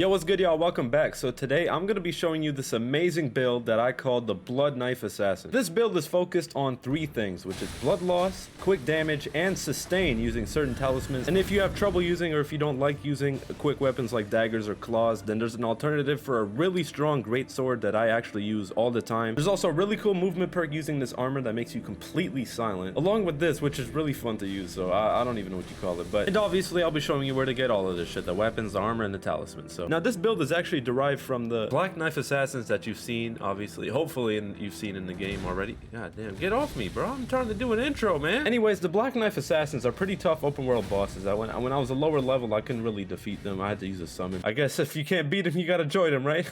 Yo, what's good, y'all? Welcome back. So today I'm going to be showing you this amazing build that I called the Blood Knife Assassin. This build is focused on three things, which is blood loss, quick damage, and sustain using certain talismans. And if you have trouble using, or if you don't like using quick weapons like daggers or claws, then there's an alternative for a really strong Greatsword that I actually use all the time. There's also a really cool movement perk using this armor that makes you completely silent, along with this, which is really fun to use, so I don't even know what you call it. And obviously I'll be showing you where to get all of this shit, the weapons, the armor, and the talismans. So now this build is actually derived from the Black Knife Assassins that you've seen, obviously, hopefully, and you've seen in the game already. God damn, get off me, bro. I'm trying to do an intro, man. Anyways, the Black Knife Assassins are pretty tough open world bosses. When I was a lower level, I couldn't really defeat them. I had to use a summon. I guess if you can't beat them, you gotta join them, right?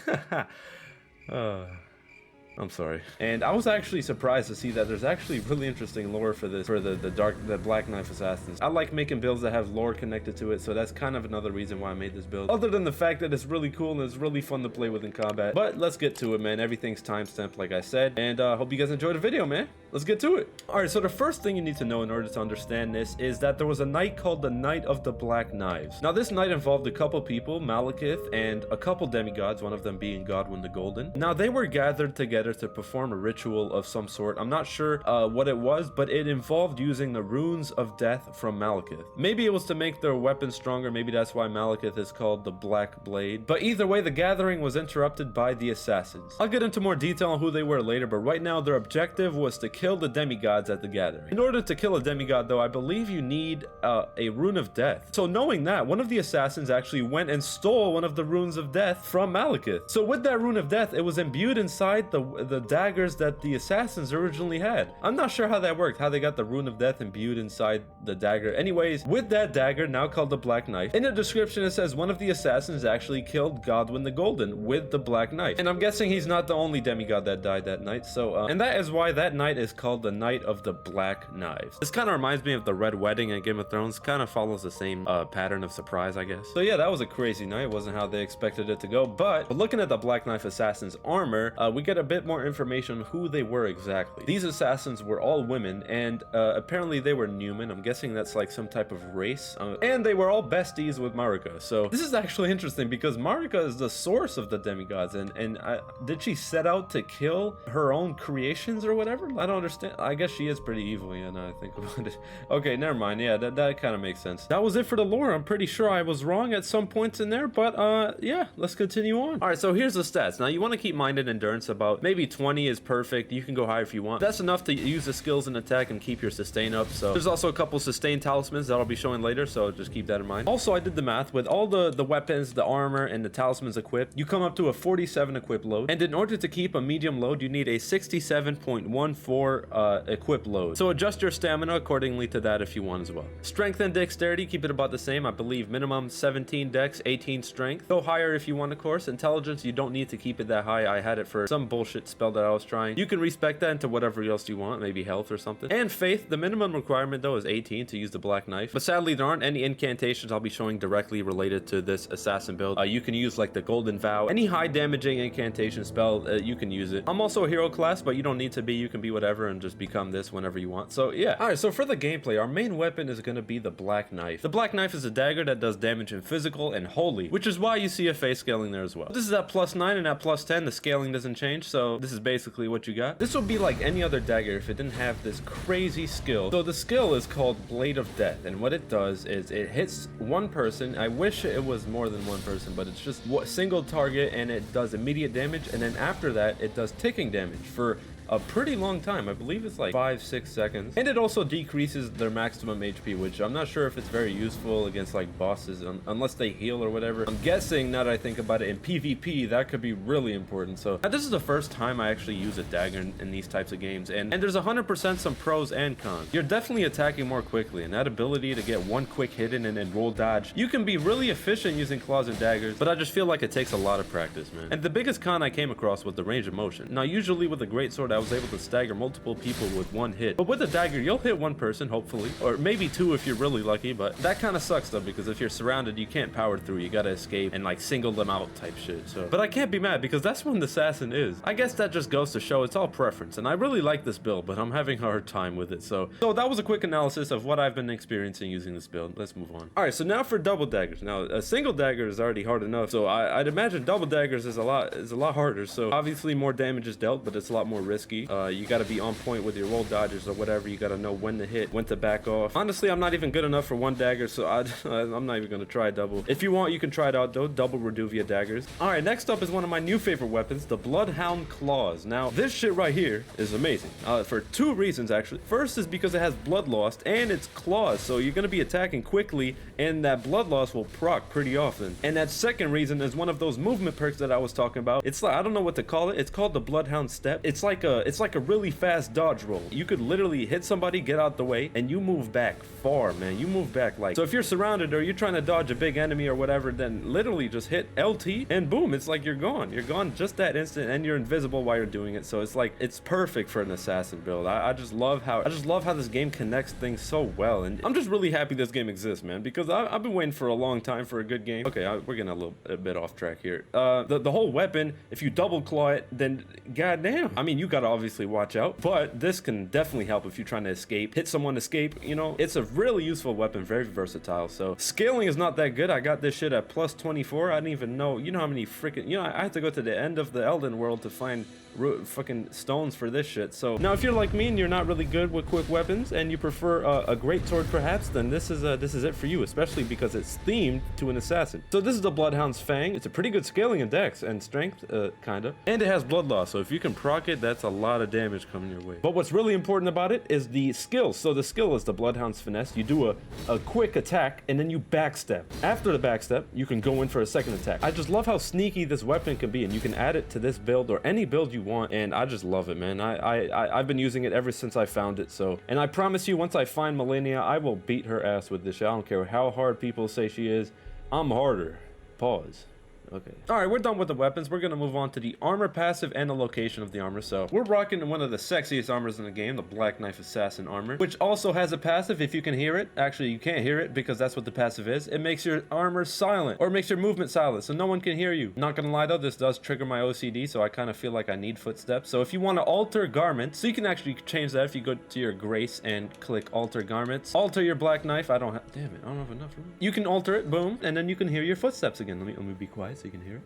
I'm sorry. And I was actually surprised to see that there's actually really interesting lore for this, for the Black Knife Assassins. I like making builds that have lore connected to it, so that's kind of another reason why I made this build. Other than the fact that it's really cool and it's really fun to play with in combat. But let's get to it, man. Everything's timestamped, like I said. And hope you guys enjoyed the video, man. Let's get to it. All right, so the first thing you need to know in order to understand this is that there was a knight called the Knight of the Black Knives. Now, this knight involved a couple people, Maliketh, and a couple demigods, one of them being Godwin the Golden. Now, they were gathered together to perform a ritual of some sort. I'm not sure what it was, but it involved using the runes of death from Maliketh. Maybe it was to make their weapons stronger. Maybe that's why Maliketh is called the Black Blade. But either way, the gathering was interrupted by the assassins. I'll get into more detail on who they were later, but right now their objective was to kill the demigods at the gathering. In order to kill a demigod, though, I believe you need a rune of death. So knowing that, one of the assassins actually went and stole one of the runes of death from Maliketh. So with that rune of death, it was imbued inside the daggers that the assassins originally had. I'm not sure how that worked, how they got the rune of death imbued inside the dagger. Anyways, with that dagger, now called the Black Knife, in the description it says one of the assassins actually killed Godwin the Golden with the Black Knife. And I'm guessing he's not the only demigod that died that night. So and that is why that knight is called the Knight of the Black Knives. This kind of reminds me of the Red Wedding in Game of Thrones. Kind of follows the same pattern of surprise, I guess. So yeah, that was a crazy night. It wasn't how they expected it to go. But looking at the Black Knife Assassin's armor, we get a bit more information on who they were exactly. These assassins were all women, and apparently they were Newman. I'm guessing that's like some type of race. And they were all besties with Marika. So this is actually interesting because Marika is the source of the demigods. And did she set out to kill her own creations or whatever? I don't understand. I guess she is pretty evil, yeah, now I think about it. Okay, never mind. Yeah, that kind of makes sense. That was it for the lore. I'm pretty sure I was wrong at some points in there, but yeah, let's continue on. All right, so here's the stats. Now, you want to keep minded endurance about maybe 20 is perfect. You can go higher if you want. That's enough to use the skills and attack and keep your sustain up. So there's also a couple sustain talismans that I'll be showing later, so just keep that in mind. Also, I did the math. With all the weapons, the armor, and the talismans equipped, you come up to a 47 equip load. And in order to keep a medium load, you need a 67.14 equip load. So adjust your stamina accordingly to that if you want as well. Strength and dexterity, keep it about the same. I believe minimum 17 dex, 18 strength. Go higher if you want, of course. Intelligence, you don't need to keep it that high. I had it for some bullshit spell that I was trying. You can respec that into whatever else you want, maybe health or something. And faith, the minimum requirement though is 18 to use the Black Knife. But sadly, there aren't any incantations I'll be showing directly related to this assassin build. You can use like the Golden Vow. Any high damaging incantation spell, you can use it. I'm also a hero class, but you don't need to be. You can be whatever and just become this whenever you want. So yeah. All right, so for the gameplay, our main weapon is going to be the Black Knife. The Black Knife is a dagger that does damage in physical and holy, which is why you see a face scaling there as well. This is at +9 and at +10. The scaling doesn't change, so this is basically what you got. This would be like any other dagger if it didn't have this crazy skill. So the skill is called Blade of Death, and what it does is it hits one person. I wish it was more than one person, but it's just a single target, and it does immediate damage, and then after that it does ticking damage for a pretty long time. I believe it's like 5-6 seconds. And it also decreases their maximum HP, which I'm not sure if it's very useful against like bosses unless they heal or whatever. I'm guessing, now that I think about it, in PvP that could be really important. So this is the first time I actually use a dagger in these types of games, and there's 100% some pros and cons. You're definitely attacking more quickly, and that ability to get one quick hit in and then roll dodge, you can be really efficient using claws and daggers, but I just feel like it takes a lot of practice, man. And the biggest con I came across was the range of motion. Now usually with a Greatsword I was able to stagger multiple people with one hit. But with a dagger, you'll hit one person, hopefully, or maybe two if you're really lucky, but that kind of sucks though, because if you're surrounded, you can't power through. You gotta escape and like single them out type shit. So, but I can't be mad because that's when the assassin is. I guess that just goes to show it's all preference, and I really like this build, but I'm having a hard time with it. So that was a quick analysis of what I've been experiencing using this build. Let's move on. All right, so now for double daggers. Now a single dagger is already hard enough, so I'd imagine double daggers is a lot harder. So obviously more damage is dealt, but it's a lot more risky. You got to be on point with your roll dodges or whatever. You got to know when to hit, when to back off. Honestly, I'm not even good enough for one dagger, so I'm not even gonna try double. If you want, you can try it out though. Double Reduvia daggers. All right, next up is one of my new favorite weapons, the Bloodhound claws. Now this shit right here is amazing for two reasons actually. First is because it has blood loss and it's claws, so you're gonna be attacking quickly, and that blood loss will proc pretty often. And that second reason is one of those movement perks that I was talking about. It's like, I don't know what to call it. It's called the Bloodhound step. It's like a really fast dodge roll. You could literally hit somebody, get out the way, and you move back far, man. You move back like, so if you're surrounded or you're trying to dodge a big enemy or whatever, then literally just hit LT and boom, it's like you're gone. You're gone just that instant, and you're invisible while you're doing it. So it's like, it's perfect for an assassin build. I just love how this game connects things so well, and I'm just really happy this game exists, man, because I've been waiting for a long time for a good game. Okay, we're getting a bit off track here. The whole weapon, if you double claw it, then goddamn, I mean, you gotta obviously watch out, but this can definitely help if you're trying to escape, hit someone, escape. You know, it's a really useful weapon, very versatile. So scaling is not that good. I got this shit at plus 24. I didn't even know, you know how many freaking, you know, I had to go to the end of the Elden world to find fucking stones for this shit. So now if you're like me and you're not really good with quick weapons and you prefer a Greatsword perhaps, then this is it for you, especially because it's themed to an assassin. So this is the Bloodhound's Fang. It's a pretty good scaling in dex and strength, kinda, and it has blood loss, so if you can proc it, that's a lot of damage coming your way. But what's really important about it is the skill. So the skill is the Bloodhound's Finesse. You do a quick attack and then you backstep. After the backstep, you can go in for a second attack. I just love how sneaky this weapon can be, and you can add it to this build or any build you want, and I just love it, man. I've been using it ever since I found it. So, and I promise you, once I find Millennia, I will beat her ass with this shit. I don't care how hard people say she is. I'm harder. Pause. Okay. All right, we're done with the weapons. We're gonna move on to the armor passive and the location of the armor. So we're rocking one of the sexiest armors in the game, the Black Knife Assassin armor, which also has a passive. If you can hear it, actually you can't hear it because that's what the passive is. It makes your armor silent, or makes your movement silent, so no one can hear you. Not gonna lie though, this does trigger my OCD, so I kind of feel like I need footsteps. So if you want to alter garments, so you can actually change that if you go to your grace and click alter garments. Alter your Black Knife. Damn it, I don't have enough room. You can alter it, boom, and then you can hear your footsteps again. Let me be quiet so you can hear it.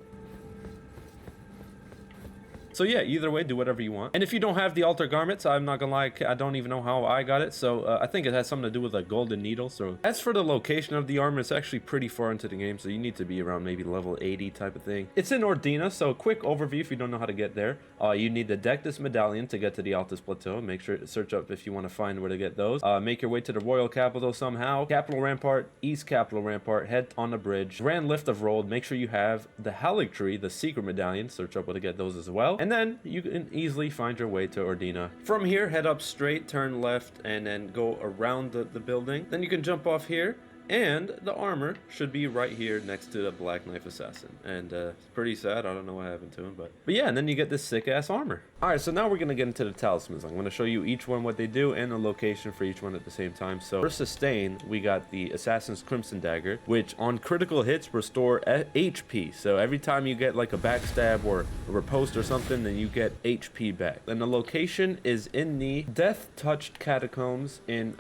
So yeah, either way, do whatever you want. And if you don't have the altar garments, I'm not gonna lie, I don't even know how I got it. So I think it has something to do with a golden needle. So as for the location of the armor, it's actually pretty far into the game, so you need to be around maybe level 80 type of thing. It's in Ordina, so quick overview if you don't know how to get there. You need the Dectus medallion to get to the Altus Plateau. Make sure to search up if you want to find where to get those. Make your way to the royal capital somehow. Capital Rampart, East Capital Rampart, head on the bridge. Grand Lift of Rold, make sure you have the Haligtree, the secret medallion. Search up where to get those as well. And then you can easily find your way to Ordina. From here, head up straight, turn left, and then go around the building. Then you can jump off here, and the armor should be right here next to the Black Knife Assassin. And it's pretty sad. I don't know what happened to him, but yeah, and then you get this sick ass armor. All right, so now we're gonna get into the talismans. I'm gonna show you each one what they do and the location for each one at the same time. So for sustain, we got the Assassin's Crimson Dagger, which on critical hits restore HP. So every time you get like a backstab or a riposte or something, then you get HP back. And the location is in the Death Touched Catacombs in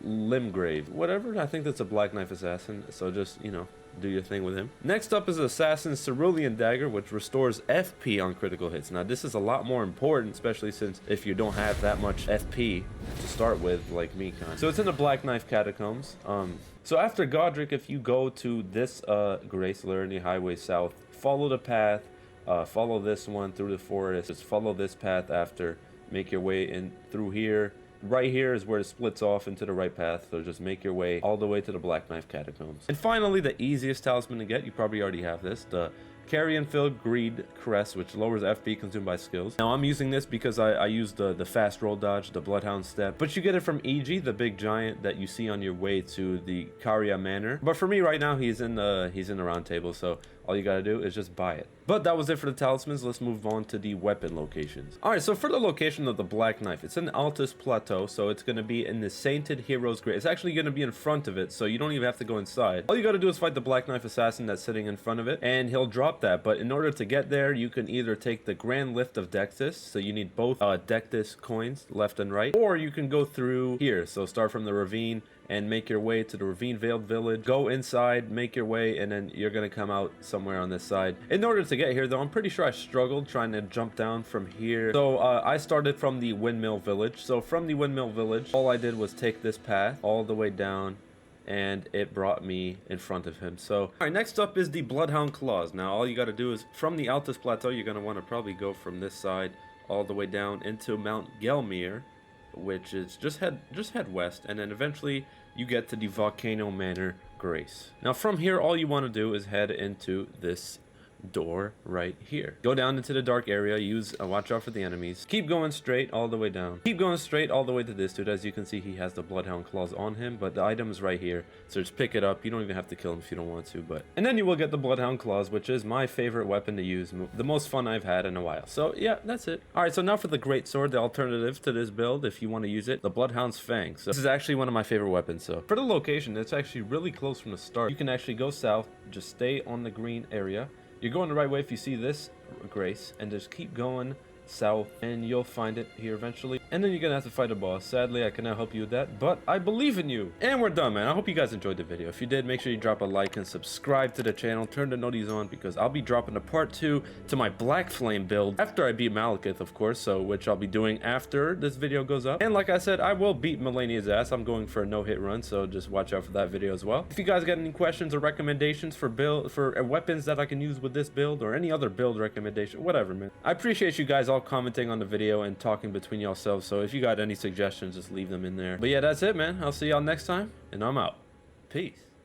Limgrave, whatever. I think that's a Black Knife Assassin, so just, you know, do your thing with him. Next up is Assassin's Cerulean Dagger, which restores FP on critical hits. Now this is a lot more important, especially since if you don't have that much FP to start with, like me kind of. So it's in the Black Knife Catacombs. So after Godric, if you go to this Grace Laramie Highway South, follow the path, follow this one through the forest, just follow this path after, make your way in through here. Right here is where it splits off into the right path, so just make your way all the way to the Black Knife Catacombs. And finally, the easiest talisman to get, you probably already have this, the Carian Filgreed Crest, which lowers FP consumed by skills. Now I'm using this because I used the fast roll dodge, the Bloodhound step, but you get it from EG, the big giant that you see on your way to the Carian Manor. But for me right now, he's in the round table, so all you gotta do is just buy it. But that was it for the talismans. Let's move on to the weapon locations. All right, so for the location of the Black Knife, it's in Altus Plateau, so it's gonna be in the Sainted Heroes Grave. It's actually gonna be in front of it, so you don't even have to go inside. All you gotta do is fight the Black Knife assassin that's sitting in front of it, and he'll drop that. But in order to get there, you can either take the Grand Lift of Dextis, so you need both Dextis coins, left and right, or you can go through here. So start from the ravine and make your way to the Ravine Veiled Village, go inside, make your way, and then you're gonna come out somewhere on this side. In order to get here though, I'm pretty sure I struggled trying to jump down from here. So I started from the Windmill Village. So from the Windmill Village, all I did was take this path all the way down, and it brought me in front of him. So, all right, next up is the Bloodhound Claws. Now all you gotta do is, from the Altus Plateau, you're gonna wanna probably go from this side all the way down into Mount Gelmir, which is just head west, and then eventually you get to the Volcano Manor Grace. Now from here, all you want to do is head into this door right here. Go down into the dark area, use watch out for the enemies, keep going straight all the way down, keep going straight all the way to this dude. As you can see, he has the Bloodhound Claws on him, but the item is right here, so just pick it up. You don't even have to kill him if you don't want to, but and then you will get the Bloodhound Claws, which is my favorite weapon to use, the most fun I've had in a while. So yeah, that's it. All right, so now for the Greatsword, the alternative to this build if you want to use it, the Bloodhound's Fang. So this is actually one of my favorite weapons. So for the location, it's actually really close from the start. You can actually go south, just stay on the green area. You're going the right way if you see this grace, and just keep going south, and you'll find it here eventually. And then you're gonna have to fight a boss. Sadly, I cannot help you with that, but I believe in you. And we're done, man. I hope you guys enjoyed the video. If you did, make sure you drop a like and subscribe to the channel. Turn the noties on, because I'll be dropping a part 2 to my Black Flame build after I beat Maliketh, of course, so which I'll be doing after this video goes up. And like I said, I will beat Melania's ass. I'm going for a no-hit run, so just watch out for that video as well. If you guys got any questions or recommendations for weapons that I can use with this build, or any other build recommendation, whatever, man. I appreciate you guys all commenting on the video and talking between yourselves, so if you got any suggestions, just leave them in there. But yeah, that's it, man. I'll see y'all next time, and I'm out. Peace.